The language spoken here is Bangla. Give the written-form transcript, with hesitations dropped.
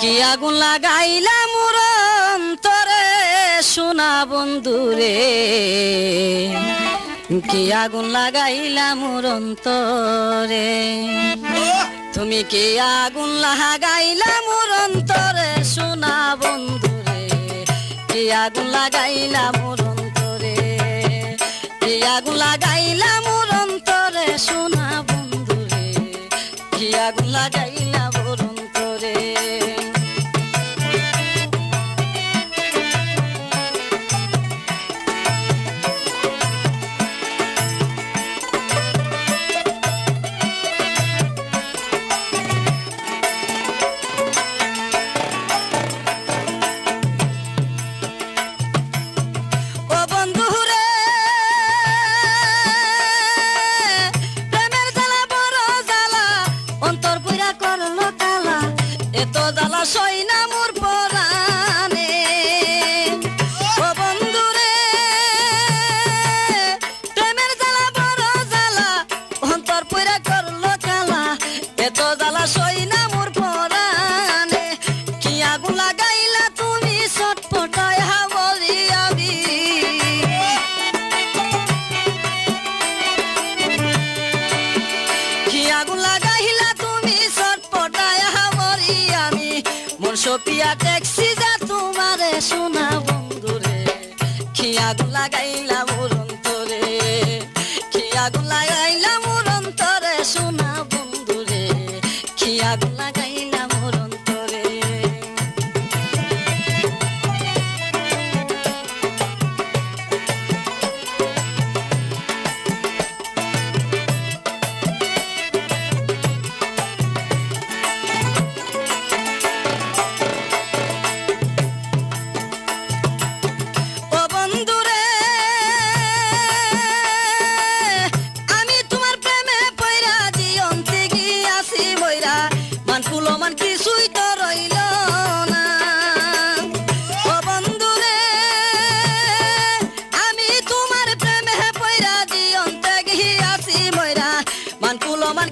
কি আগুন লাগাইলা মোর অন্তরে সোনা বন্ধুরে, কি আগুন লাগাইলা মোর অন্তরে, তুমি কি আগুন লাগাইলা মোর অন্তরে সোনা বন্ধুরে, কি আগুন লাগাইলা মোর অন্তরে, কি আগুন লাগাইলা মোর অন্তরে সোনা বন্ধুরে, কি আগুন লাগাইলা মোর অন্তরে। এত জ্বালা সই না মোর পরাণে, ও বন্ধুরে প্রেমের জ্বালা বড় জ্বালা অন্তর পুরা করলো কালা, এত জ্বালা সই না মোর পরাণে, কি আগুন লাগাইলা তুমি ছটপটায় হাবলি আবি, কি আগুন লাগাইলা তুমি ছটপটায় সপিয়া ট্যাক্সি যা তোমারে সোনা বন্ধুরে, কি আগুন লাগাইলা মোর অন্তরে, কি আগুন লাগাইলা মোর অন্তরে সোনা বন্ধুরে, কি আগুন লাগাইলা মোর অন্তরে। মান কিছুই তো রইল না, ও বন্ধুরে আমি তোমার প্রেমে পয়রা দিয়ন্তে গিয়াছি ময়রা, মান কুলো মান